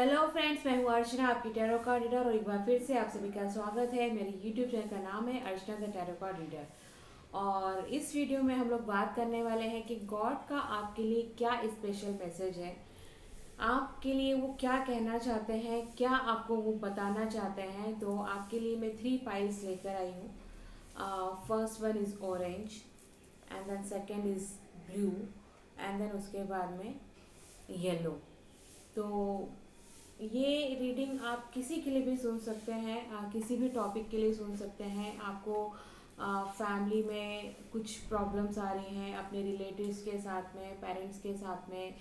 Hello friends, मैं हूँ अर्चना, आपकी टैरो कार्ड रीडर। और एक बार फिर से आप सभी का स्वागत है। मेरे यूट्यूब चैनल का नाम है अर्चना द टैरो कार्ड रीडर। और इस वीडियो में हम लोग बात करने वाले हैं कि गॉड का आपके लिए क्या स्पेशल मैसेज है, आपके लिए वो क्या कहना चाहते हैं, क्या आपको वो बताना चाहते हैं। तो आपके लिए मैं 3 पाइल्स लेकर आई हूँ। First one is orange, and then second is blue, and then उसके बाद में येलो। तो ये रीडिंग आप किसी के लिए भी सुन सकते हैं, किसी भी टॉपिक के लिए सुन सकते हैं। आपको फैमिली में कुछ प्रॉब्लम्स आ रही हैं, अपने रिलेटिव्स के साथ में, पेरेंट्स के साथ में,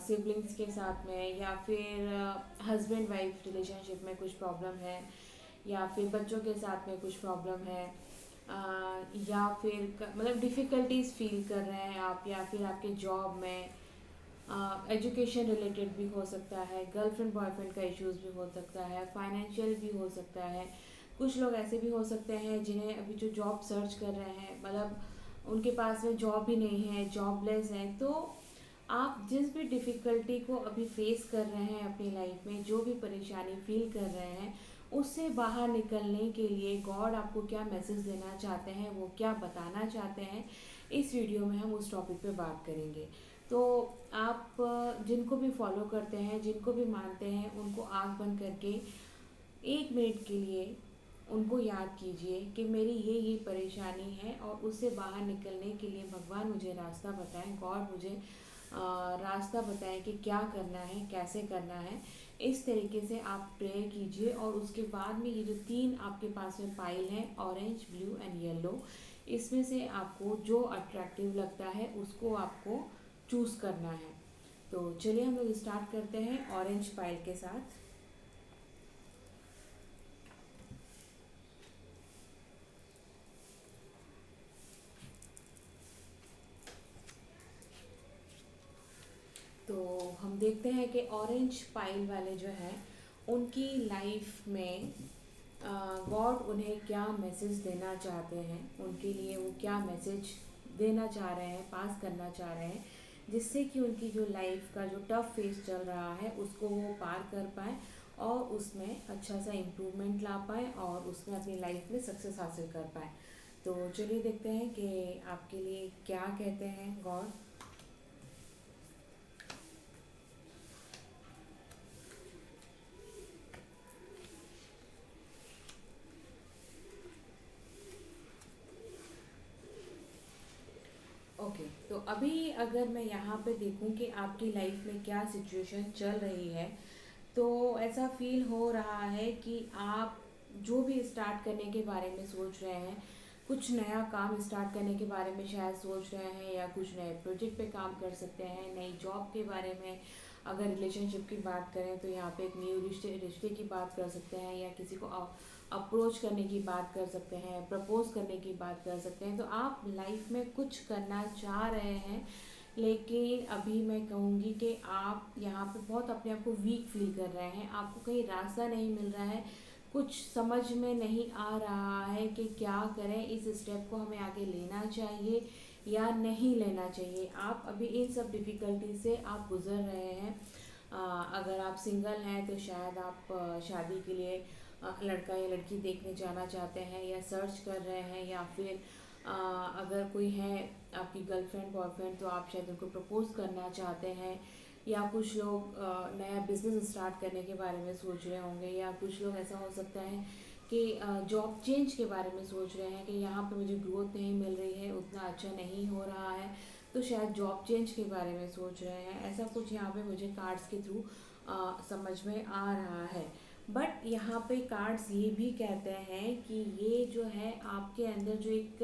सिबलिंग्स के साथ में, या फिर हस्बैंड वाइफ रिलेशनशिप में कुछ प्रॉब्लम है, या फिर बच्चों के साथ में कुछ प्रॉब्लम है, या फिर मतलब डिफ़िकल्टीज फील कर रहे हैं आप, या फिर आपके जॉब में, एजुकेशन रिलेटेड भी हो सकता है, गर्लफ्रेंड बॉयफ्रेंड का इश्यूज भी हो सकता है, फाइनेंशियल भी हो सकता है। कुछ लोग ऐसे भी हो सकते हैं जिन्हें अभी जो जॉब सर्च कर रहे हैं, मतलब उनके पास में जॉब ही नहीं है, जॉबलेस हैं। तो आप जिस भी डिफ़िकल्टी को अभी फेस कर रहे हैं अपनी लाइफ में, जो भी परेशानी फील कर रहे हैं, उससे बाहर निकलने के लिए गॉड आपको क्या मैसेज देना चाहते हैं, वो क्या बताना चाहते हैं, इस वीडियो में हम उस टॉपिक पे बात करेंगे। तो आप जिनको भी फॉलो करते हैं, जिनको भी मानते हैं, उनको आंख बंद करके 1 मिनट के लिए उनको याद कीजिए कि मेरी ये परेशानी है, और उससे बाहर निकलने के लिए भगवान मुझे रास्ता बताएं, गॉड मुझे रास्ता बताएं कि क्या करना है, कैसे करना है। इस तरीके से आप प्रे कीजिए। और उसके बाद में ये जो 3 आपके पास में पाइल हैं, ऑरेंज, ब्लू एंड येलो, इसमें से आपको जो अट्रैक्टिव लगता है उसको आपको चूज़ करना है। तो चलिए हम लोग स्टार्ट करते हैं ऑरेंज पाइल के साथ। तो हम देखते हैं कि ऑरेंज पाइल वाले जो हैं उनकी लाइफ में गॉड उन्हें क्या मैसेज देना चाहते हैं, उनके लिए वो क्या मैसेज देना चाह रहे हैं, पास करना चाह रहे हैं, जिससे कि उनकी जो लाइफ का जो टफ फेस चल रहा है उसको वो पार कर पाए, और उसमें अच्छा सा इम्प्रूवमेंट ला पाए, और उसमें अपनी लाइफ में सक्सेस हासिल कर पाए। तो चलिए देखते हैं कि आपके लिए क्या कहते हैं गॉड। ओके, तो अभी अगर मैं यहाँ पे देखूँ कि आपकी लाइफ में क्या सिचुएशन चल रही है, तो ऐसा फील हो रहा है कि आप जो भी स्टार्ट करने के बारे में सोच रहे हैं, कुछ नया काम स्टार्ट करने के बारे में शायद सोच रहे हैं, या कुछ नए प्रोजेक्ट पे काम कर सकते हैं, नई जॉब के बारे में। अगर रिलेशनशिप की बात करें तो यहाँ पे एक न्यू रिश्ते रिश्ते की बात कर सकते हैं, या किसी को अप्रोच करने की बात कर सकते हैं, प्रपोज करने की बात कर सकते हैं। तो आप लाइफ में कुछ करना चाह रहे हैं, लेकिन अभी मैं कहूँगी कि आप यहाँ पे बहुत अपने आप को वीक फील कर रहे हैं, आपको कहीं रास्ता नहीं मिल रहा है, कुछ समझ में नहीं आ रहा है कि क्या करें, इस स्टेप को हमें आगे लेना चाहिए या नहीं लेना चाहिए। आप अभी इन सब डिफ़िकल्टी से आप गुज़र रहे हैं। अगर आप सिंगल हैं तो शायद आप शादी के लिए लड़का या लड़की देखने जाना चाहते हैं, या सर्च कर रहे हैं, या फिर अगर कोई है आपकी गर्लफ्रेंड बॉयफ्रेंड, तो आप शायद उनको प्रपोज करना चाहते हैं, या कुछ लोग नया बिजनेस स्टार्ट करने के बारे में सोच रहे होंगे, या कुछ लोग ऐसा हो सकता है कि जॉब चेंज के बारे में सोच रहे हैं कि यहाँ पे मुझे ग्रोथ नहीं मिल रही है, उतना अच्छा नहीं हो रहा है, तो शायद जॉब चेंज के बारे में सोच रहे हैं। ऐसा कुछ यहाँ पे मुझे कार्ड्स के थ्रू समझ में आ रहा है। बट यहाँ पे कार्ड्स ये भी कहते हैं कि ये जो है आपके अंदर जो एक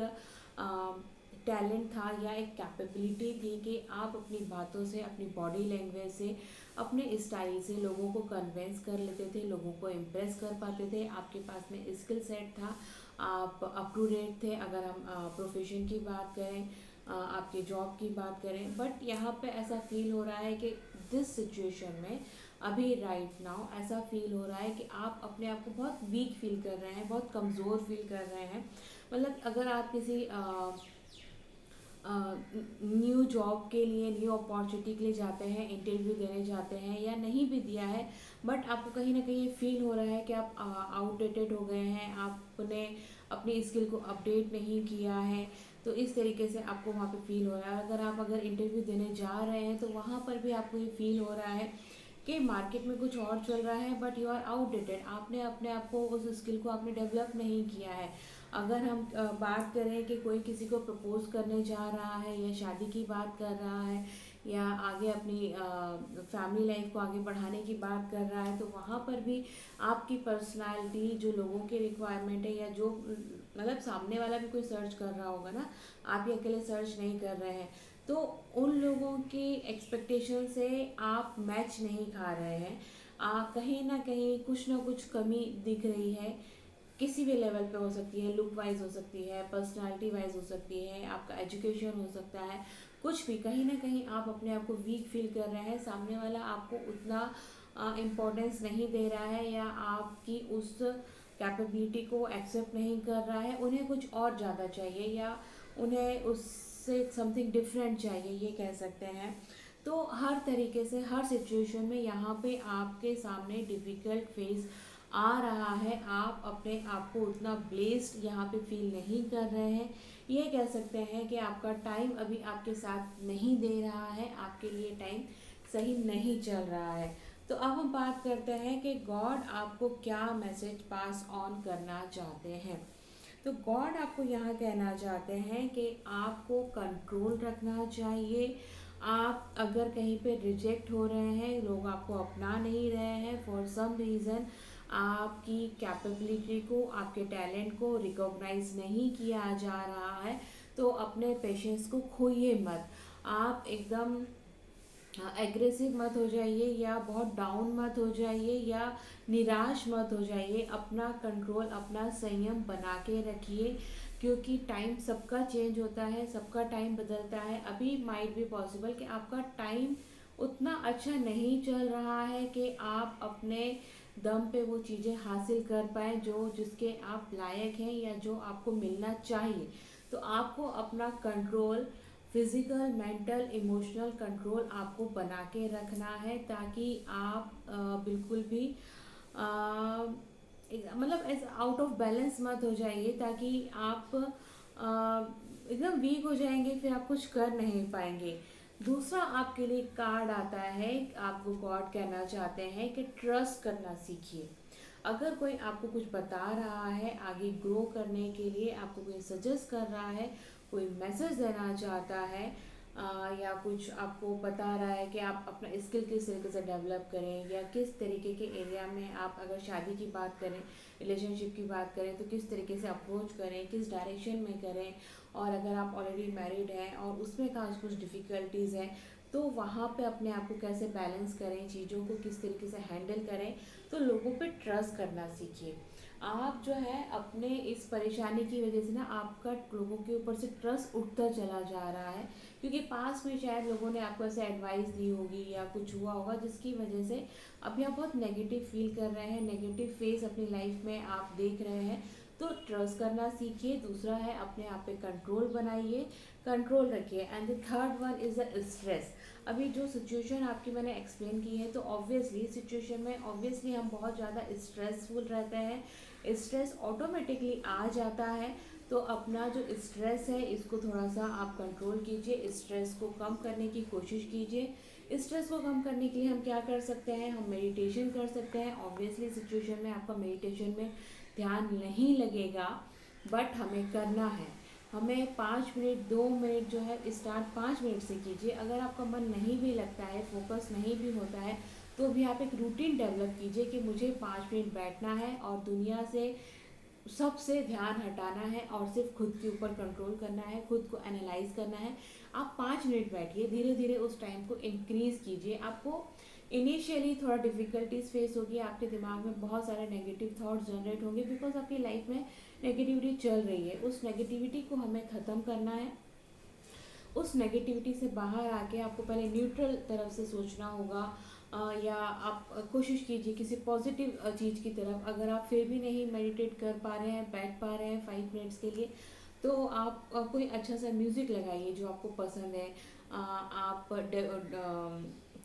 टैलेंट था, या एक कैपेबिलिटी थी कि आप अपनी बातों से, अपनी बॉडी लैंग्वेज से, अपने स्टाइल से लोगों को कन्विंस कर लेते थे, लोगों को इम्प्रेस कर पाते थे। आपके पास में स्किल सेट था, आप अप टू डेट थे, अगर हम प्रोफेशन की बात करें, आपके जॉब की बात करें। बट यहाँ पे ऐसा फील हो रहा है कि दिस सिचुएशन में अभी राइट नाउ ऐसा फील हो रहा है कि आप अपने आप को बहुत वीक फील कर रहे हैं, बहुत कमज़ोर फील कर रहे हैं। मतलब अगर आप किसी न्यू जॉब के लिए, न्यू अपॉर्चुनिटी के लिए जाते हैं, इंटरव्यू देने जाते हैं या नहीं भी दिया है, बट आपको कहीं ना कहीं फील हो रहा है कि आप आउटडेटेड हो गए हैं, आपने अपनी स्किल को अपडेट नहीं किया है, तो इस तरीके से आपको वहाँ पे फील हो रहा है। अगर इंटरव्यू देने जा रहे हैं तो वहाँ पर भी आपको ये फील हो रहा है कि मार्केट में कुछ और चल रहा है, बट यू आर आउटडेटेड, आपने अपने आप को, उस स्किल को आपने डेवलप नहीं किया है। अगर हम बात करें कि कोई किसी को प्रपोज करने जा रहा है या शादी की बात कर रहा है या आगे अपनी फैमिली लाइफ को आगे बढ़ाने की बात कर रहा है, तो वहाँ पर भी आपकी पर्सनालिटी, जो लोगों की रिक्वायरमेंट है, या जो मतलब सामने वाला भी कोई सर्च कर रहा होगा ना, आप ये अकेले सर्च नहीं कर रहे हैं, तो उन लोगों की एक्सपेक्टेशन से आप मैच नहीं खा रहे हैं। कहीं ना कहीं कुछ ना कुछ कमी दिख रही है, किसी भी लेवल पे हो सकती है, लुक वाइज हो सकती है, पर्सनालिटी वाइज हो सकती है, आपका एजुकेशन हो सकता है, कुछ भी, कहीं ना कहीं आप अपने आप को वीक फील कर रहे हैं, सामने वाला आपको उतना इम्पोर्टेंस नहीं दे रहा है या आपकी उस कैपेबिलिटी को एक्सेप्ट नहीं कर रहा है, उन्हें कुछ और ज़्यादा चाहिए या उन्हें उससे समथिंग डिफरेंट चाहिए, ये कह सकते हैं। तो हर तरीके से, हर सिचुएशन में यहाँ पे आपके सामने डिफ़िकल्ट फेस आ रहा है, आप अपने आप को उतना ब्लेस्ड यहाँ पे फील नहीं कर रहे हैं। ये कह सकते हैं कि आपका टाइम अभी आपके साथ नहीं दे रहा है, आपके लिए टाइम सही नहीं चल रहा है। तो अब हम बात करते हैं कि गॉड आपको क्या मैसेज पास ऑन करना चाहते हैं। तो गॉड आपको यहाँ कहना चाहते हैं कि आपको कंट्रोल रखना चाहिए। आप अगर कहीं पे रिजेक्ट हो रहे हैं, लोग आपको अपना नहीं रहे हैं फॉर सम रीज़न, आपकी कैपेबिलिटी को, आपके टैलेंट को रिकॉग्नाइज नहीं किया जा रहा है, तो अपने पेशेंस को खोइए मत। आप एकदम एग्रेसिव मत हो जाइए या बहुत डाउन मत हो जाइए या निराश मत हो जाइए। अपना कंट्रोल, अपना संयम बना के रखिए, क्योंकि टाइम सबका चेंज होता है, सबका टाइम बदलता है। अभी माइट बी पॉसिबल कि आपका टाइम उतना अच्छा नहीं चल रहा है कि आप अपने दम पे वो चीज़ें हासिल कर पाएँ जो जिसके आप लायक हैं या जो आपको मिलना चाहिए। तो आपको अपना control, physical, mental, emotional control आपको बना के रखना है, ताकि आप बिल्कुल भी मतलब ऐसे आउट ऑफ बैलेंस मत हो जाइए, ताकि आप एकदम वीक हो जाएंगे, फिर आप कुछ कर नहीं पाएंगे। दूसरा आपके लिए कार्ड आता है, आपको गॉड कहना चाहते हैं कि ट्रस्ट करना सीखिए। अगर कोई आपको कुछ बता रहा है आगे ग्रो करने के लिए, आपको कोई सजेस्ट कर रहा है, कोई मैसेज देना चाहता है, या कुछ आपको बता रहा है कि आप अपना स्किल किस तरीके से डेवलप करें, या किस तरीके के एरिया में आप, अगर शादी की बात करें, रिलेशनशिप की बात करें, तो किस तरीके से अप्रोच करें, किस डायरेक्शन में करें, और अगर आप ऑलरेडी मैरिड हैं और उसमें खास कुछ डिफ़िकल्टीज़ हैं, तो वहाँ पे अपने आप को कैसे बैलेंस करें, चीज़ों को किस तरीके से हैंडल करें। तो लोगों पे ट्रस्ट करना सीखिए। आप जो है अपने इस परेशानी की वजह से ना, आपका लोगों के ऊपर से ट्रस्ट उठता चला जा रहा है, क्योंकि पास में शायद लोगों ने आपको ऐसे एडवाइस दी होगी या कुछ हुआ होगा जिसकी वजह से अभी आप बहुत नेगेटिव फील कर रहे हैं, नेगेटिव फेस अपनी लाइफ में आप देख रहे हैं। तो ट्रस्ट करना सीखिए। दूसरा है, अपने आप पे कंट्रोल बनाइए, कंट्रोल रखिए। And the third one is the stress. अभी जो सिचुएशन आपकी मैंने एक्सप्लेन की है, तो ऑब्वियसली सिचुएशन में ऑब्वियसली हम बहुत ज़्यादा स्ट्रेसफुल रहते हैं, स्ट्रेस ऑटोमेटिकली आ जाता है। तो अपना जो स्ट्रेस है, इसको थोड़ा सा आप कंट्रोल कीजिए, स्ट्रेस को कम करने की कोशिश कीजिए। स्ट्रेस को कम करने के लिए हम क्या कर सकते हैं, हम मेडिटेशन कर सकते हैं। ऑब्वियसली सिचुएशन में आपका मेडिटेशन में ध्यान नहीं लगेगा, बट हमें करना है। हमें 5 मिनट, 2 मिनट जो है, स्टार्ट 5 मिनट से कीजिए। अगर आपका मन नहीं भी लगता है, फोकस नहीं भी होता है, तो भी आप एक रूटीन डेवलप कीजिए कि मुझे 5 मिनट बैठना है और दुनिया से, सबसे ध्यान हटाना है और सिर्फ खुद के ऊपर कंट्रोल करना है, खुद को एनालाइज करना है। आप 5 मिनट बैठिए, धीरे धीरे उस टाइम को इंक्रीज कीजिए। आपको इनिशियली थोड़ा डिफिकल्टीज फेस होगी, आपके दिमाग में बहुत सारे नेगेटिव थॉट्स जनरेट होंगे, बिकॉज आपकी लाइफ में नेगेटिविटी चल रही है। उस नेगेटिविटी को हमें ख़त्म करना है। उस नेगेटिविटी से बाहर आके आपको पहले न्यूट्रल तरफ से सोचना होगा, या आप कोशिश कीजिए किसी पॉजिटिव चीज़ की तरफ। अगर आप फिर भी नहीं मेडिटेट कर पा रहे हैं, बैठ पा रहे हैं 5 मिनट्स के लिए, तो आप कोई अच्छा सा म्यूज़िक लगाइए जो आपको पसंद है। आप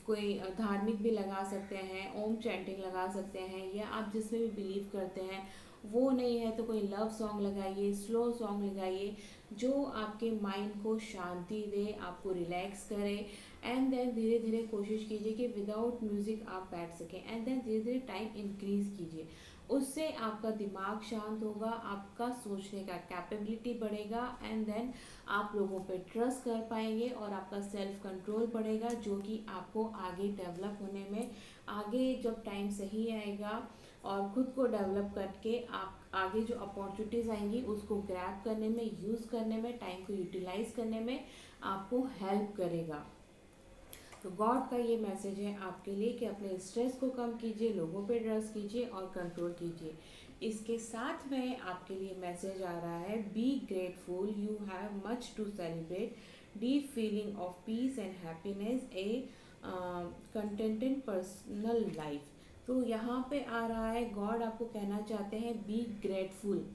कोई धार्मिक भी लगा सकते हैं, ओम चैंटिंग लगा सकते हैं, या आप जिसमें भी बिलीव करते हैं वो नहीं है तो कोई लव सॉन्ग लगाइए, स्लो सॉन्ग लगाइए जो आपके माइंड को शांति दे, आपको रिलैक्स करे। एंड देन धीरे धीरे कोशिश कीजिए कि विदाउट म्यूज़िक आप बैठ सकें, एंड देन धीरे धीरे टाइम इंक्रीज़ कीजिए। उससे आपका दिमाग शांत होगा, आपका सोचने का कैपेबिलिटी बढ़ेगा, एंड देन आप लोगों पे ट्रस्ट कर पाएंगे और आपका सेल्फ कंट्रोल बढ़ेगा, जो कि आपको आगे डेवलप होने में, आगे जब टाइम सही आएगा और ख़ुद को डेवलप करके आप आगे जो अपॉर्चुनिटीज़ आएंगी उसको ग्रैब करने में, यूज़ करने में, टाइम को यूटिलाइज करने में आपको हेल्प करेगा। तो गॉड का ये मैसेज है आपके लिए कि अपने स्ट्रेस को कम कीजिए, लोगों पे ट्रस्ट कीजिए और कंट्रोल कीजिए। इसके साथ में आपके लिए मैसेज आ रहा है, be grateful, you have much to celebrate, deep feeling of peace and happiness, a contented personal life. तो यहाँ पे आ रहा है गॉड आपको कहना चाहते हैं बी ग्रेटफुल,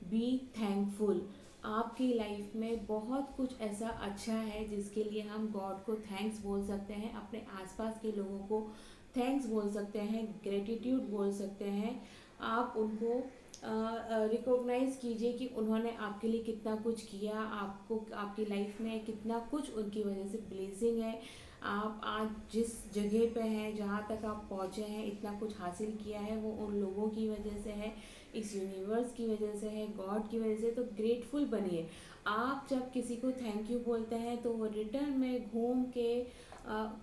बी थैंकफुल। आपकी लाइफ में बहुत कुछ ऐसा अच्छा है जिसके लिए हम गॉड को थैंक्स बोल सकते हैं, अपने आसपास के लोगों को थैंक्स बोल सकते हैं, ग्रेटिट्यूड बोल सकते हैं। आप उनको रिकॉग्नाइज़ कीजिए कि उन्होंने आपके लिए कितना कुछ किया, आपको आपकी लाइफ में कितना कुछ उनकी वजह से ब्लेसिंग है। आप आज जिस जगह पे हैं, जहाँ तक आप पहुँचे हैं, इतना कुछ हासिल किया है, वो उन लोगों की वजह से है, इस यूनिवर्स की वजह से है, गॉड की वजह से। तो ग्रेटफुल बनिए। आप जब किसी को थैंक यू बोलते हैं तो वो रिटर्न में घूम के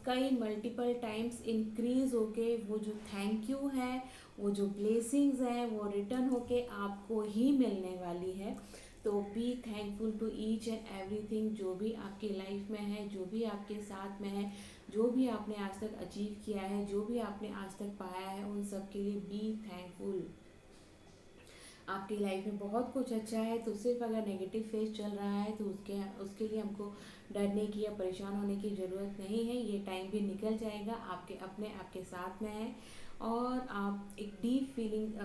कई मल्टीपल टाइम्स इंक्रीज होके वो जो थैंक यू है, वो जो ब्लेसिंग्स हैं, वो रिटर्न होके आपको ही मिलने वाली है। तो be thankful to each and everything, जो भी आपकी लाइफ में है, जो भी आपके साथ में है, जो भी आपने आज तक अचीव किया है, जो भी आपने आज तक पाया है, उन सब के लिए बी थैंकफुल। आपकी लाइफ में बहुत कुछ अच्छा है, तो सिर्फ अगर नेगेटिव फेज चल रहा है तो उसके लिए हमको डरने की या परेशान होने की ज़रूरत नहीं है। ये टाइम भी निकल जाएगा, आपके अपने आपके साथ में है। और आप एक डीप फीलिंग,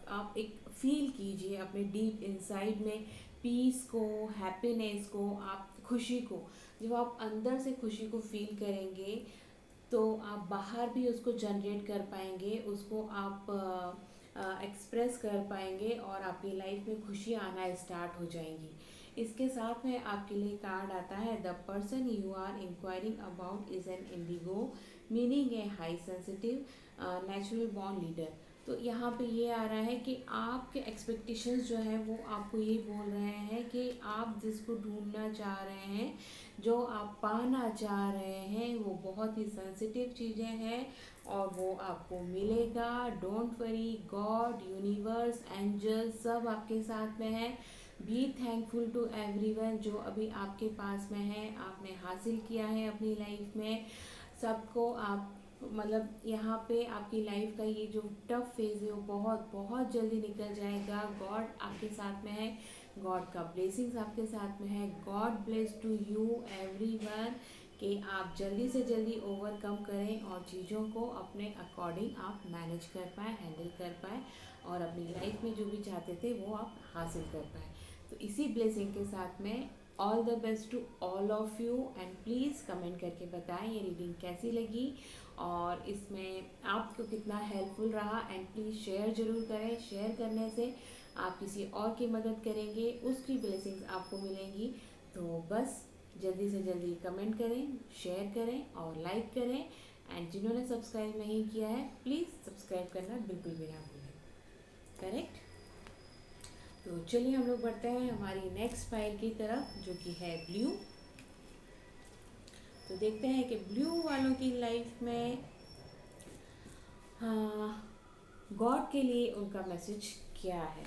आप एक फील कीजिए अपने डीप इनसाइड में पीस को, हैप्पीनेस को, आप खुशी को। जब आप अंदर से खुशी को फील करेंगे तो आप बाहर भी उसको जनरेट कर पाएंगे, उसको आप एक्सप्रेस कर पाएंगे और आपकी लाइफ में खुशी आना स्टार्ट हो जाएंगी। इसके साथ में आपके लिए कार्ड आता है, the person you are enquiring about is an indigo, meaning a high sensitive natural born leader. तो यहाँ पे ये आ रहा है कि आपके एक्सपेक्टेशंस जो है वो आपको ये बोल रहे हैं कि आप जिसको ढूंढना चाह रहे हैं, जो आप पाना चाह रहे हैं, वो बहुत ही सेंसिटिव चीज़ें हैं और वो आपको मिलेगा। Don't worry, God, universe, angel सब आपके साथ में है। बी थैंकफुल टू एवरीवन जो अभी आपके पास में है, आपने हासिल किया है अपनी लाइफ में। सबको आप मतलब यहाँ पे आपकी लाइफ का ये जो टफ फेज है वो बहुत बहुत जल्दी निकल जाएगा। गॉड आपके साथ में है, गॉड का ब्लेसिंग्स आपके साथ में है। God bless to you everyone कि आप जल्दी से जल्दी ओवरकम करें और चीज़ों को अपने अकॉर्डिंग आप मैनेज कर पाएँ, हैंडल कर पाएँ और अपनी लाइफ में जो भी चाहते थे वो आप हासिल कर पाएँ। तो इसी ब्लेसिंग के साथ में all the best to all of you, and please comment करके बताएं ये रीडिंग कैसी लगी और इसमें आपको कितना हेल्पफुल रहा। एंड प्लीज़ शेयर ज़रूर करें, शेयर करने से आप किसी और की मदद करेंगे, उसकी ब्लेसिंग्स आपको मिलेंगी। तो बस जल्दी से जल्दी कमेंट करें, शेयर करें और लाइक करें। एंड जिन्होंने सब्सक्राइब नहीं किया है प्लीज़ सब्सक्राइब करना बिल्कुल भी ना भूलें। करेक्ट। तो चलिए हम लोग बढ़ते हैं हमारी नेक्स्ट फाइल की तरफ जो कि है ब्लू। तो देखते हैं कि ब्लू वालों की लाइफ में गॉड के लिए उनका मैसेज क्या है।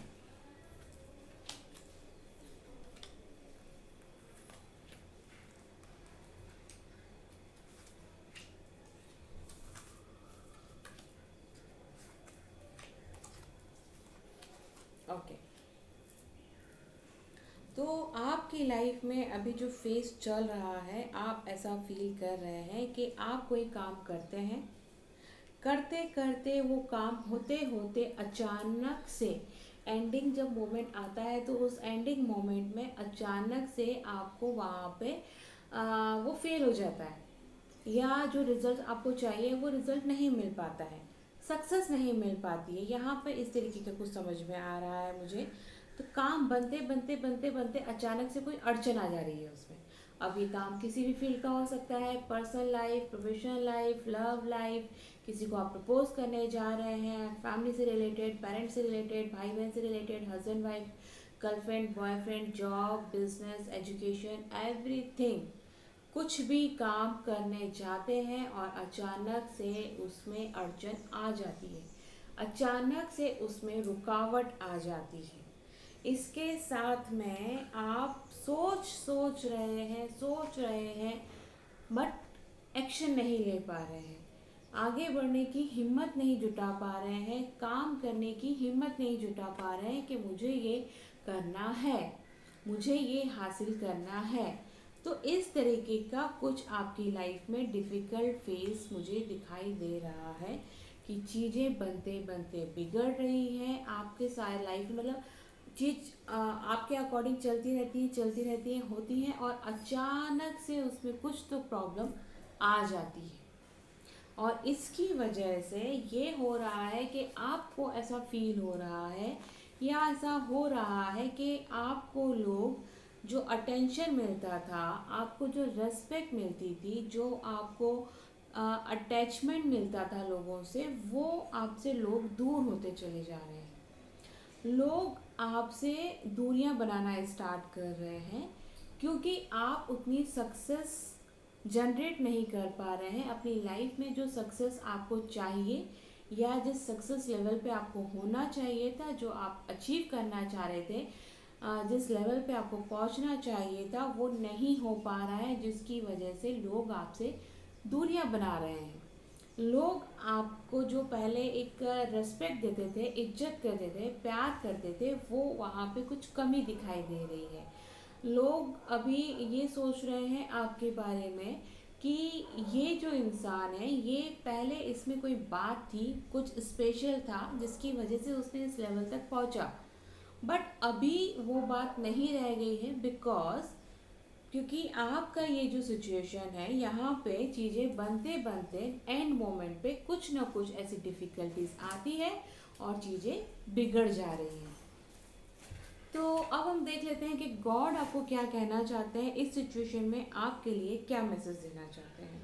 ओके तो आपकी लाइफ में अभी जो फेस चल रहा है, आप ऐसा फील कर रहे हैं कि आप कोई काम करते हैं, करते करते वो काम होते होते अचानक से एंडिंग जब मोमेंट आता है तो उस एंडिंग मोमेंट में अचानक से आपको वहाँ पे वो फेल हो जाता है, या जो रिजल्ट आपको चाहिए वो रिजल्ट नहीं मिल पाता है, सक्सेस नहीं मिल पाती है। यहाँ पे इस तरीके का कुछ समझ में आ रहा है मुझे। तो काम बनते बनते बनते बनते अचानक से कोई अड़चन आ जा रही है उसमें। अब ये काम किसी भी फील्ड का हो सकता है, personal life, professional life, love life, किसी को आप प्रपोज करने जा रहे हैं, फैमिली से रिलेटेड, पेरेंट्स से रिलेटेड, भाई बहन से related, husband wife, girlfriend boyfriend, job, business, education, everything. कुछ भी काम करने जाते हैं और अचानक से उसमें अड़चन आ जाती है, अचानक से उसमें रुकावट आ जाती है। इसके साथ में आप सोच रहे हैं बट एक्शन नहीं ले पा रहे हैं, आगे बढ़ने की हिम्मत नहीं जुटा पा रहे हैं, काम करने की हिम्मत नहीं जुटा पा रहे हैं कि मुझे ये करना है, मुझे ये हासिल करना है। तो इस तरीके का कुछ आपकी लाइफ में डिफ़िकल्ट फेस मुझे दिखाई दे रहा है कि चीज़ें बनते बनते बिगड़ रही हैं आपके सारे लाइफ में। मतलब चीज़ आपके अकॉर्डिंग चलती रहती हैं, होती हैं, और अचानक से उसमें कुछ तो प्रॉब्लम आ जाती है। और इसकी वजह से ये हो रहा है कि आपको ऐसा फील हो रहा है, या ऐसा हो रहा है कि आपको लोग जो अटेंशन मिलता था, आपको जो रेस्पेक्ट मिलती थी, जो आपको अटैचमेंट मिलता था लोगों से, वो आपसे लोग दूर होते चले जा रहे हैं। लोग आपसे दूरियां बनाना स्टार्ट कर रहे हैं क्योंकि आप उतनी सक्सेस जनरेट नहीं कर पा रहे हैं अपनी लाइफ में। जो सक्सेस आपको चाहिए या जिस सक्सेस लेवल पे आपको होना चाहिए था, जो आप अचीव करना चाह रहे थे, जिस लेवल पे आपको पहुंचना चाहिए था, वो नहीं हो पा रहा है, जिसकी वजह से लोग आपसे दूरियां बना रहे हैं। लोग आपको जो पहले एक रेस्पेक्ट देते थे, इज्जत करते थे, प्यार करते थे, वो वहाँ पे कुछ कमी दिखाई दे रही है। लोग अभी ये सोच रहे हैं आपके बारे में कि ये जो इंसान है, ये पहले इसमें कोई बात थी, कुछ स्पेशल था जिसकी वजह से उसने इस लेवल तक पहुंचा। बट अभी वो बात नहीं रह गई है, बिकॉज क्योंकि आपका ये जो सिचुएशन है, यहाँ पे चीज़ें बनते बनते एंड मोमेंट पे कुछ ना कुछ ऐसी डिफ़िकल्टीज आती है और चीज़ें बिगड़ जा रही हैं। तो अब हम देख लेते हैं कि गॉड आपको क्या कहना चाहते हैं इस सिचुएशन में, आपके लिए क्या मैसेज देना चाहते हैं।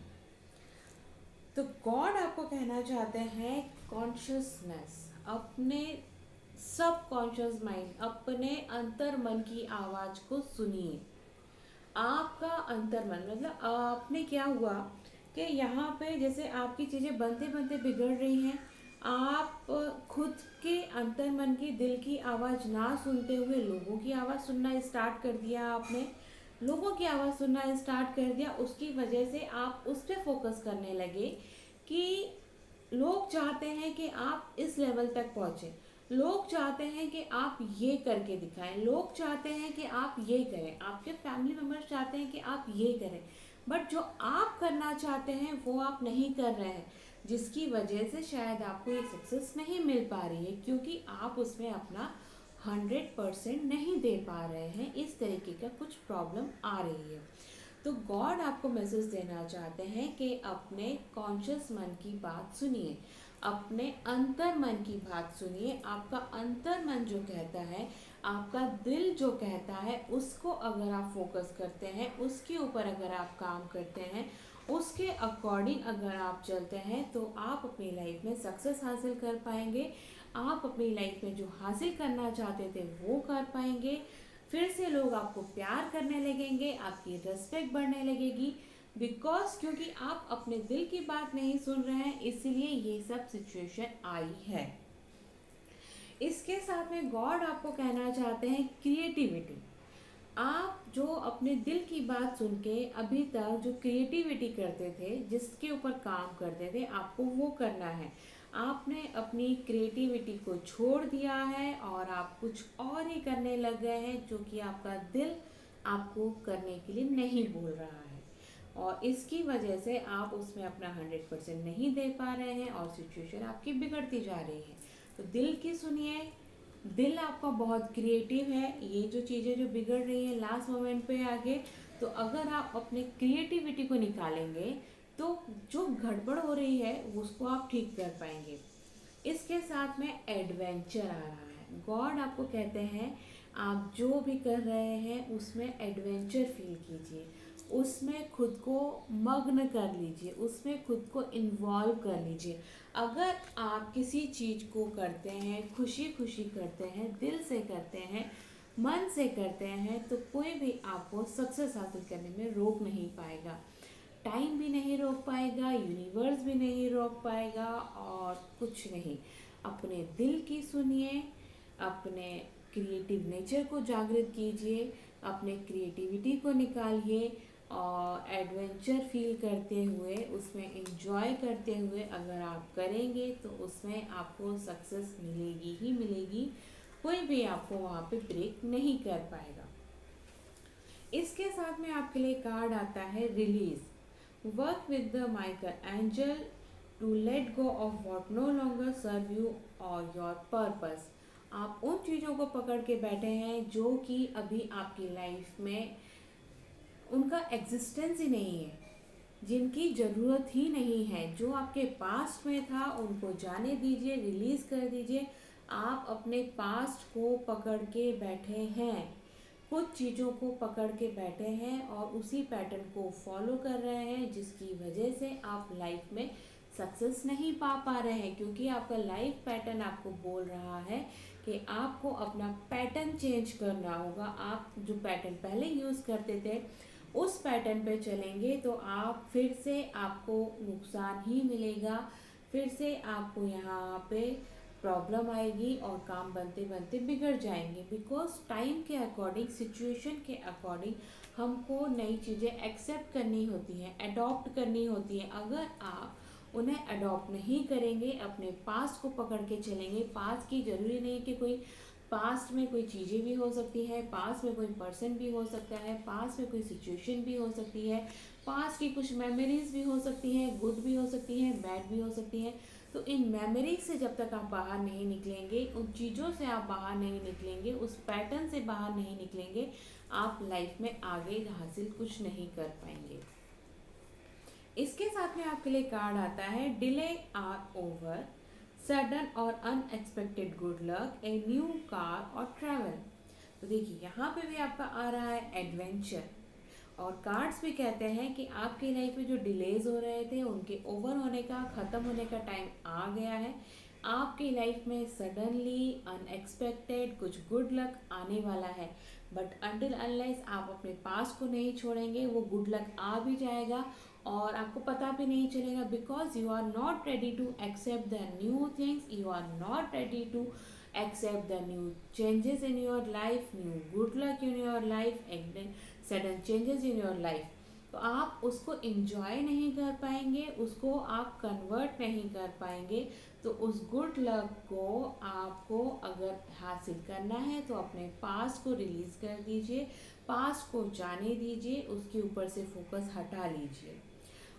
तो गॉड आपको कहना चाहते हैं कॉन्शियसनेस, अपने सब कॉन्शियस माइंड, अपने अंतर मन की आवाज़ को सुनिए। आपका अंतर्मन, मतलब आपने क्या हुआ कि यहाँ पे जैसे आपकी चीज़ें बनते बनते बिगड़ रही हैं, आप खुद के अंतर्मन की, दिल की आवाज़ ना सुनते हुए लोगों की आवाज़ सुनना स्टार्ट कर दिया। आपने लोगों की आवाज़ सुनना स्टार्ट कर दिया, उसकी वजह से आप उस पर फोकस करने लगे कि लोग चाहते हैं कि आप इस लेवल तक पहुँचे, लोग चाहते हैं कि आप ये करके दिखाएं, लोग चाहते हैं कि आप ये करें, आपके फैमिली मेम्बर्स चाहते हैं कि आप ये करें, बट जो आप करना चाहते हैं वो आप नहीं कर रहे हैं, जिसकी वजह से शायद आपको ये सक्सेस नहीं मिल पा रही है, क्योंकि आप उसमें अपना 100% नहीं दे पा रहे हैं। इस तरीके का कुछ प्रॉब्लम आ रही है। तो गॉड आपको मैसेज देना चाहते हैं कि अपने कॉन्शियस मन की बात सुनिए, अपने अंतर मन की बात सुनिए। आपका अंतर मन जो कहता है, आपका दिल जो कहता है, उसको अगर आप फोकस करते हैं, उसके ऊपर अगर आप काम करते हैं, उसके अकॉर्डिंग अगर आप चलते हैं, तो आप अपनी लाइफ में सक्सेस हासिल कर पाएंगे। आप अपनी लाइफ में जो हासिल करना चाहते थे वो कर पाएंगे। फिर से लोग आपको प्यार करने लगेंगे, आपकी रिस्पेक्ट बढ़ने लगेगी, बिकॉज क्योंकि आप अपने दिल की बात नहीं सुन रहे हैं, इसलिए ये सब सिचुएशन आई है। इसके साथ में गॉड आपको कहना चाहते हैं क्रिएटिविटी। आप जो अपने दिल की बात सुन के अभी तक जो क्रिएटिविटी करते थे, जिसके ऊपर काम करते थे, आपको वो करना है। आपने अपनी क्रिएटिविटी को छोड़ दिया है और आप कुछ और ही करने लग गए हैं, जो कि आपका दिल आपको करने के लिए नहीं बोल रहा है, और इसकी वजह से आप उसमें अपना 100% नहीं दे पा रहे हैं और सिचुएशन आपकी बिगड़ती जा रही है। तो दिल की सुनिए, दिल आपका बहुत क्रिएटिव है। ये जो चीज़ें जो बिगड़ रही हैं लास्ट मोमेंट पे आके, तो अगर आप अपने क्रिएटिविटी को निकालेंगे तो जो गड़बड़ हो रही है उसको आप ठीक कर पाएंगे। इसके साथ में एडवेंचर आ रहा है। गॉड आपको कहते हैं आप जो भी कर रहे हैं उसमें एडवेंचर फील कीजिए, उसमें खुद को मग्न कर लीजिए, उसमें खुद को इन्वॉल्व कर लीजिए। अगर आप किसी चीज़ को करते हैं, खुशी खुशी करते हैं, दिल से करते हैं, मन से करते हैं, तो कोई भी आपको सक्सेस हासिल करने में रोक नहीं पाएगा। टाइम भी नहीं रोक पाएगा, यूनिवर्स भी नहीं रोक पाएगा, और कुछ नहीं। अपने दिल की सुनिए, अपने क्रिएटिव नेचर को जागृत कीजिए, अपने क्रिएटिविटी को निकालिए, और एडवेंचर फील करते हुए, उसमें इंजॉय करते हुए अगर आप करेंगे तो उसमें आपको सक्सेस मिलेगी ही मिलेगी। कोई भी आपको वहाँ पे ब्रेक नहीं कर पाएगा। इसके साथ में आपके लिए कार्ड आता है release. Work with the Michael angel to let go of what no longer serve you और योर पर्पस। आप उन चीज़ों को पकड़ के बैठे हैं जो कि अभी आपकी लाइफ में उनका एग्जिस्टेंस ही नहीं है, जिनकी ज़रूरत ही नहीं है। जो आपके पास्ट में था उनको जाने दीजिए, रिलीज़ कर दीजिए। आप अपने पास्ट को पकड़ के बैठे हैं, कुछ चीज़ों को पकड़ के बैठे हैं और उसी पैटर्न को फॉलो कर रहे हैं, जिसकी वजह से आप लाइफ में सक्सेस नहीं पा रहे हैं। क्योंकि आपका लाइफ पैटर्न आपको बोल रहा है कि आपको अपना पैटर्न चेंज करना होगा। आप जो पैटर्न पहले यूज़ करते थे उस पैटर्न पे चलेंगे तो आप फिर से आपको नुकसान ही मिलेगा, फिर से आपको यहाँ पे प्रॉब्लम आएगी और काम बनते बनते बिगड़ जाएंगे। बिकॉज टाइम के अकॉर्डिंग, सिचुएशन के अकॉर्डिंग हमको नई चीज़ें एक्सेप्ट करनी होती हैं, अडॉप्ट करनी होती हैं। अगर आप उन्हें अडॉप्ट नहीं करेंगे, अपने पास्ट को पकड़ के चलेंगे, पास्ट की ज़रूरी नहीं कि कोई पास्ट में कोई चीज़ें भी हो सकती है, पास्ट में कोई पर्सन भी हो सकता है, पास्ट में कोई सिचुएशन भी हो सकती है, पास्ट की कुछ मेमोरीज भी हो सकती हैं, गुड भी हो सकती हैं, बैड भी हो सकती हैं। तो इन मेमोरीज से जब तक आप बाहर नहीं निकलेंगे, उन चीज़ों से आप बाहर नहीं निकलेंगे, उस पैटर्न से बाहर नहीं निकलेंगे, आप लाइफ में आगे हासिल कुछ नहीं कर पाएंगे। इसके साथ में आपके लिए कार्ड आता है डिले आर ओवर, सडन और unexpected good luck, a new car और ट्रैवल। तो देखिए यहाँ पे भी आपका आ रहा है एडवेंचर, और कार्ड्स भी कहते हैं कि आपकी लाइफ में जो डिलेज हो रहे थे उनके ओवर होने का, ख़त्म होने का टाइम आ गया है। आपकी लाइफ में सडनली अनएक्सपेक्टेड कुछ गुड लक आने वाला है। बट अनटिल अनलेस आप अपने पास को नहीं छोड़ेंगे, वो गुड लक आ भी जाएगा और आपको पता भी नहीं चलेगा। Because you are not ready to accept the new things, you are not ready to accept the new changes in your life, new good luck in your life, and then sudden changes in your life। तो आप उसको enjoy नहीं कर पाएंगे, उसको आप convert नहीं कर पाएंगे। तो उस गुड लक को आपको अगर हासिल करना है तो अपने पास्ट को रिलीज कर दीजिए, पास्ट को जाने दीजिए, उसके ऊपर से फोकस हटा लीजिए,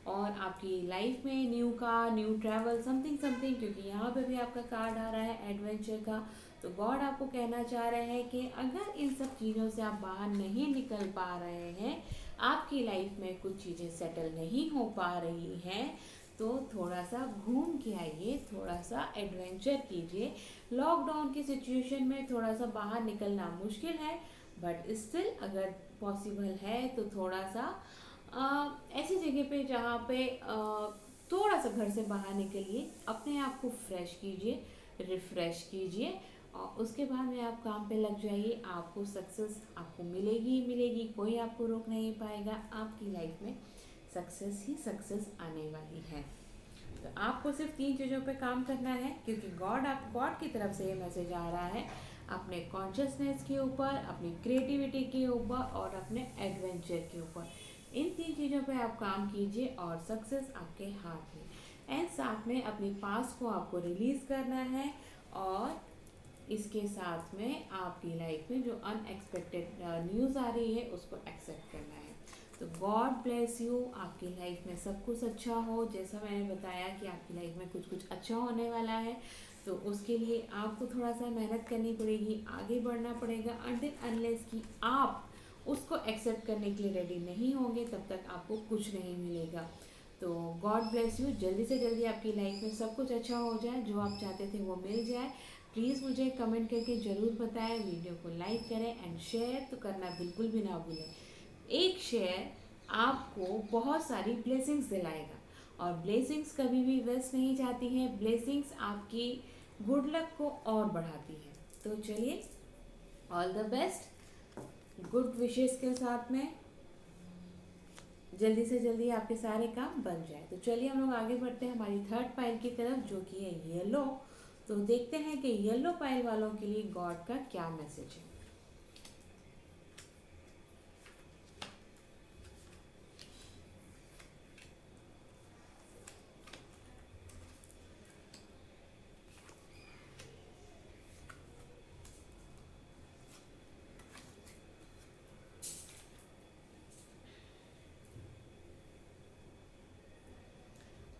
और आपकी लाइफ में new car, new travel, something something, क्योंकि यहाँ पे भी आपका कार्ड आ रहा है एडवेंचर का। तो गॉड आपको कहना चाह रहे हैं कि अगर इन सब चीज़ों से आप बाहर नहीं निकल पा रहे हैं, आपकी लाइफ में कुछ चीज़ें सेटल नहीं हो पा रही हैं, तो थोड़ा सा घूम के आइए, थोड़ा सा एडवेंचर कीजिए। लॉकडाउन की सिचुएशन में थोड़ा सा बाहर निकलना मुश्किल है, बट स्टिल अगर पॉसिबल है तो थोड़ा सा ऐसी जगह पे जहाँ पे थोड़ा सा घर से बाहर निकलिए, अपने आप को फ्रेश कीजिए, रिफ्रेश कीजिए, और उसके बाद में आप काम पे लग जाइए। आपको सक्सेस आपको मिलेगी ही मिलेगी, कोई आपको रोक नहीं पाएगा। आपकी लाइफ में सक्सेस ही सक्सेस आने वाली है। तो आपको सिर्फ 3 चीज़ों पे काम करना है, क्योंकि गॉड की तरफ से ये मैसेज आ रहा है। अपने कॉन्शियसनेस के ऊपर, अपनी क्रिएटिविटी के ऊपर और अपने एडवेंचर के ऊपर, इन 3 चीज़ों पे आप काम कीजिए और सक्सेस आपके हाथ में। एंड साथ में अपनी पास्ट को आपको रिलीज़ करना है, और इसके साथ में आपकी लाइफ में जो अनएक्सपेक्टेड न्यूज़ आ रही है उसको एक्सेप्ट करना है। तो गॉड ब्लेस यू, आपकी लाइफ में सब कुछ अच्छा हो। जैसा मैंने बताया कि आपकी लाइफ में कुछ कुछ अच्छा होने वाला है, तो उसके लिए आपको थोड़ा सा मेहनत करनी पड़ेगी, आगे बढ़ना पड़ेगा, अनटिल अनलेस कि आप उसको एक्सेप्ट करने के लिए रेडी नहीं होंगे तब तक आपको कुछ नहीं मिलेगा। तो गॉड ब्लेस यू, जल्दी से जल्दी आपकी लाइफ में सब कुछ अच्छा हो जाए, जो आप चाहते थे वो मिल जाए। प्लीज़ मुझे कमेंट करके ज़रूर बताएं, वीडियो को लाइक करें एंड शेयर तो करना बिल्कुल भी ना भूलें। एक शेयर आपको बहुत सारी ब्लेसिंग्स दिलाएगा, और ब्लेसिंग्स कभी भी वेस्ट नहीं जाती हैं, ब्लेसिंग्स आपकी गुड लक को और बढ़ाती हैं। तो चलिए, all the best, good wishes के साथ में जल्दी से जल्दी आपके सारे काम बन जाए। तो चलिए हम लोग आगे बढ़ते हैं हमारी थर्ड पाइल की तरफ, जो कि है येलो। तो देखते हैं कि येलो पाइल वालों के लिए गॉड का क्या मैसेज है।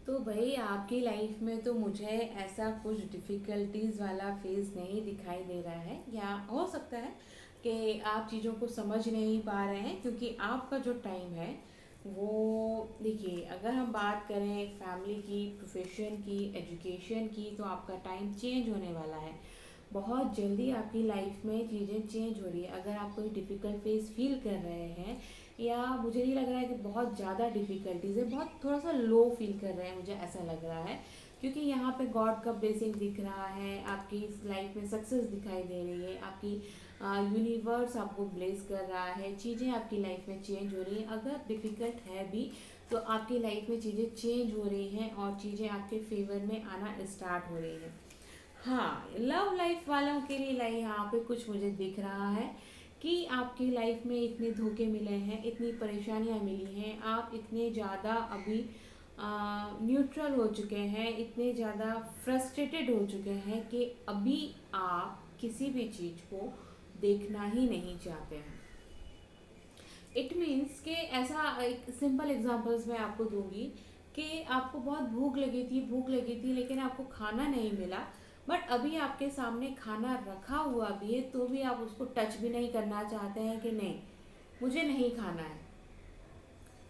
तो भाई आपकी लाइफ में तो मुझे ऐसा कुछ डिफ़िकल्टीज़ वाला फेज़ नहीं दिखाई दे रहा है, या हो सकता है कि आप चीज़ों को समझ नहीं पा रहे हैं, क्योंकि आपका जो टाइम है वो, देखिए अगर हम बात करें फैमिली की, प्रोफेशन की, एजुकेशन की, तो आपका टाइम चेंज होने वाला है। बहुत जल्दी आपकी लाइफ में चीज़ें चेंज हो रही है। अगर आप कोई डिफ़िकल्ट फेज़ फील कर रहे हैं, या मुझे नहीं लग रहा है कि बहुत ज़्यादा डिफ़िकल्टीज़ है, बहुत थोड़ा सा लो फील कर रहे हैं, मुझे ऐसा लग रहा है, क्योंकि यहाँ पे गॉड का ब्लेसिंग दिख रहा है, आपकी लाइफ में सक्सेस दिखाई दे रही है, आपकी यूनिवर्स आपको ब्लेस कर रहा है, चीज़ें आपकी लाइफ में चेंज हो रही हैं। अगर डिफ़िकल्ट है भी तो आपकी लाइफ में चीज़ें चेंज हो रही हैं और चीज़ें आपके फेवर में आना स्टार्ट हो रही हैं। हाँ, लव लाइफ वालों के लिए यहाँ पे कुछ मुझे दिख रहा है कि आपकी लाइफ में इतने धोखे मिले हैं, इतनी परेशानियां मिली हैं, आप इतने ज़्यादा अभी न्यूट्रल हो चुके हैं, इतने ज़्यादा फ्रस्ट्रेटेड हो चुके हैं कि अभी आप किसी भी चीज़ को देखना ही नहीं चाहते हैं। इट मीन्स कि ऐसा, एक सिंपल एग्जांपल्स मैं आपको दूंगी कि आपको बहुत भूख लगी थी लेकिन आपको खाना नहीं मिला, बट अभी आपके सामने खाना रखा हुआ भी है तो भी आप उसको टच भी नहीं करना चाहते हैं कि नहीं, मुझे नहीं खाना है।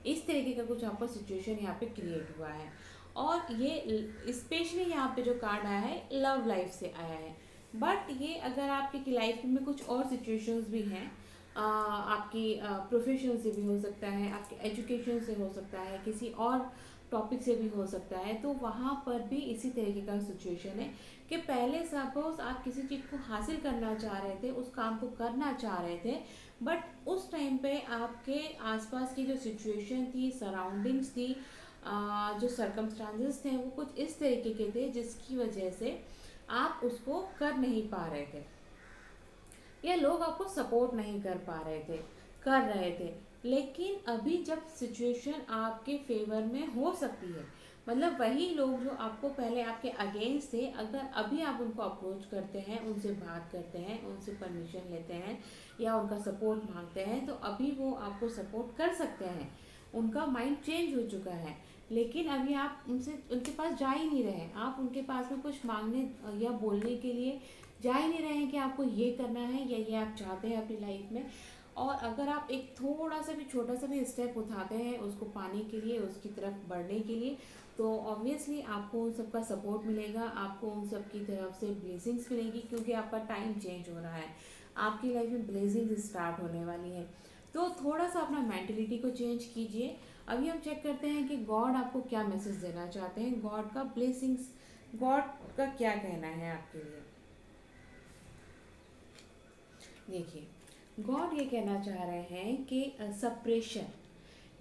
इस तरीके का कुछ आपका सिचुएशन यहाँ पे क्रिएट हुआ है। और ये स्पेशली यहाँ पे जो कार्ड आया है लव लाइफ से आया है, बट ये अगर आपकी लाइफ में कुछ और सिचुएशंस भी हैं, आपकी प्रोफेशन से भी हो सकता है, आपके एजुकेशन से हो सकता है, किसी और टॉपिक से भी हो सकता है, तो वहाँ पर भी इसी तरीके का सिचुएशन है कि पहले सपोज आप किसी चीज़ को हासिल करना चाह रहे थे, उस काम को करना चाह रहे थे, बट उस टाइम पे आपके आसपास की जो सिचुएशन थी, सराउंडिंग्स थी, जो सरकमस्टांसेस थे, वो कुछ इस तरीके के थे जिसकी वजह से आप उसको कर नहीं पा रहे थे, या लोग आपको सपोर्ट नहीं कर पा रहे थे, कर रहे थे। लेकिन अभी जब सिचुएशन आपके फेवर में हो सकती है, मतलब वही लोग जो आपको पहले आपके अगेंस्ट थे, अगर अभी आप उनको अप्रोच करते हैं, उनसे बात करते हैं, उनसे परमिशन लेते हैं या उनका सपोर्ट मांगते हैं, तो अभी वो आपको सपोर्ट कर सकते हैं। उनका माइंड चेंज हो चुका है, लेकिन अभी आप उनसे, उनके पास जा ही नहीं रहे, आप उनके पास में कुछ मांगने या बोलने के लिए जा ही नहीं रहे हैं कि आपको ये करना है या ये आप चाहते हैं अपनी लाइफ में। और अगर आप एक थोड़ा सा भी, छोटा सा भी स्टेप उठाते हैं उसको पाने के लिए, उसकी तरफ बढ़ने के लिए, तो ऑब्वियसली आपको उन सबका सपोर्ट मिलेगा, आपको उन सब की तरफ से ब्लेसिंग्स मिलेगी, क्योंकि आपका टाइम चेंज हो रहा है, आपकी लाइफ में ब्लेसिंग्स स्टार्ट होने वाली है। तो थोड़ा सा अपना मेंटलिटी को चेंज कीजिए। अभी हम चेक करते हैं कि गॉड आपको क्या मैसेज देना चाहते हैं, गॉड का ब्लेसिंग्स, गॉड का क्या कहना है आपके लिए। देखिए, गॉड ये कहना चाह रहे हैं कि सप्रेशन,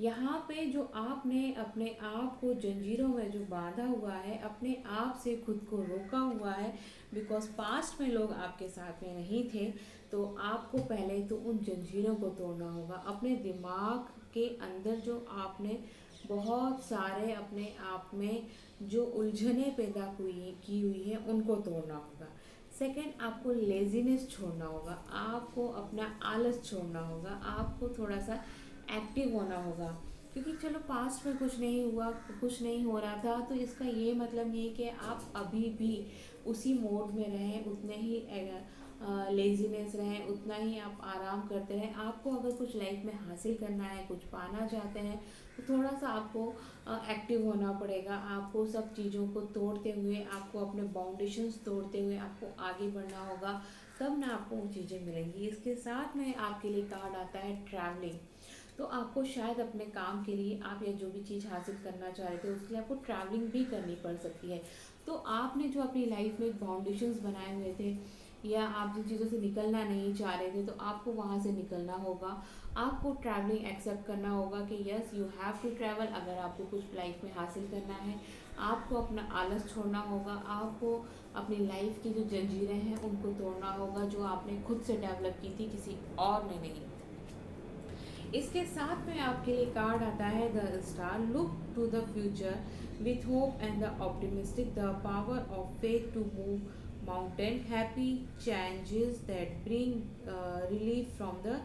यहाँ पे जो आपने अपने आप को जंजीरों में जो बांधा हुआ है, अपने आप से खुद को रोका हुआ है, बिकॉज पास्ट में लोग आपके साथ में नहीं थे, तो आपको पहले तो उन जंजीरों को तोड़ना होगा। अपने दिमाग के अंदर जो आपने बहुत सारे अपने आप में जो उलझने पैदा की हुई हैं, उनको तोड़ना होगा। सेकंड, आपको लेजीनेस छोड़ना होगा, आपको अपना आलस छोड़ना होगा, आपको थोड़ा सा एक्टिव होना होगा। क्योंकि चलो पास्ट में कुछ नहीं हुआ, कुछ नहीं हो रहा था, तो इसका ये मतलब नहीं है कि आप अभी भी उसी मोड में रहें, उतने ही लेजीनेस रहें, उतना ही आप आराम करते रहें। आपको अगर कुछ लाइफ में हासिल करना है, कुछ पाना चाहते हैं, तो थोड़ा सा आपको एक्टिव होना पड़ेगा। आपको सब चीज़ों को तोड़ते हुए, आपको अपने बाउंडेशंस तोड़ते हुए आपको आगे बढ़ना होगा, तब ना आपको वो चीज़ें मिलेंगी। इसके साथ में आपके लिए कार्ड आता है ट्रैवलिंग। तो आपको शायद अपने काम के लिए, आप या जो भी चीज़ हासिल करना चाह रहे थे उसके लिए आपको ट्रैवलिंग भी करनी पड़ सकती है। तो आपने जो अपनी लाइफ में बाउंडेशंस बनाए हुए थे, या आप जिन चीज़ों से निकलना नहीं चाह रहे थे, तो आपको वहाँ से निकलना होगा। आपको ट्रैवलिंग एक्सेप्ट करना होगा कि yes you have to travel. अगर आपको कुछ लाइफ में हासिल करना है, आपको अपना आलस छोड़ना होगा, आपको अपनी लाइफ की जो जंजीरें हैं उनको तोड़ना होगा, जो आपने खुद से डेवलप की थी, किसी और ने नहीं। इसके साथ में आपके लिए कार्ड आता है the star. Look to the future with hope and the optimistic, the power of faith to move mountain, happy changes that bring relief from the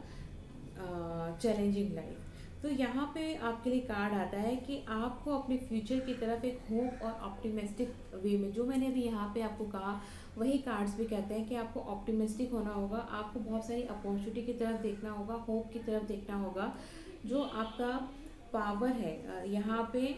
challenging life. तो यहाँ पे आपके लिए कार्ड आता है कि आपको अपने फ्यूचर की तरफ एक होप और ऑप्टिमिस्टिक वे में, जो मैंने अभी यहाँ पे आपको कहा वही कार्ड्स भी कहते हैं कि आपको ऑप्टिमिस्टिक होना होगा, आपको बहुत सारी अपॉर्चुनिटी की तरफ देखना होगा, होप की तरफ देखना होगा। जो आपका पावर है यहाँ पे,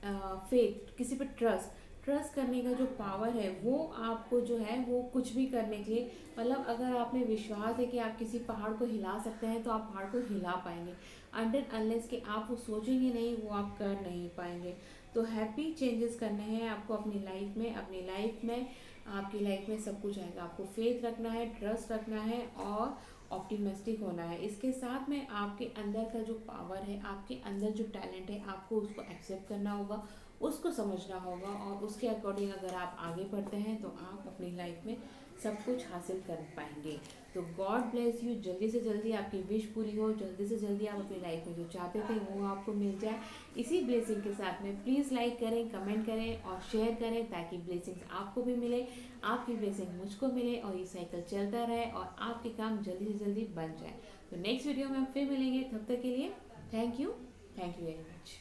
फेथ, किसी पे ट्रस्ट, ट्रस्ट करने का जो पावर है, वो आपको जो है वो कुछ भी करने के लिए, मतलब अगर आप में विश्वास है कि आप किसी पहाड़ को हिला सकते हैं, तो आप पहाड़ को हिला पाएंगे। अनटिल अनलेस कि आप वो सोचेंगे नहीं, वो आप कर नहीं पाएंगे। तो हैप्पी चेंजेस करने हैं आपको अपनी लाइफ में। अपनी लाइफ में, आपकी लाइफ में सब कुछ आएगा। आपको फेथ रखना है, ट्रस्ट रखना है और ऑप्टिमिस्टिक होना है। इसके साथ में आपके अंदर का जो पावर है, आपके अंदर जो टैलेंट है, आपको उसको एक्सेप्ट करना होगा, उसको समझना होगा, और उसके अकॉर्डिंग अगर आप आगे बढ़ते हैं तो आप अपनी लाइफ में सब कुछ हासिल कर पाएंगे। तो गॉड ब्लेस यू। जल्दी से जल्दी आपकी विश पूरी हो, जल्दी से जल्दी आप अपनी लाइफ में जो चाहते थे वो आपको मिल जाए। इसी ब्लेसिंग के साथ में प्लीज़ लाइक करें, कमेंट करें और शेयर करें, ताकि ब्लेसिंग्स आपको भी मिले, आपकी ब्लेसिंग मुझको मिले, और ये साइकिल चलता रहे और आपके काम जल्दी से जल्दी बन जाए। तो नेक्स्ट वीडियो में हम फिर मिलेंगे, तब तक के लिए थैंक यू वेरी मच।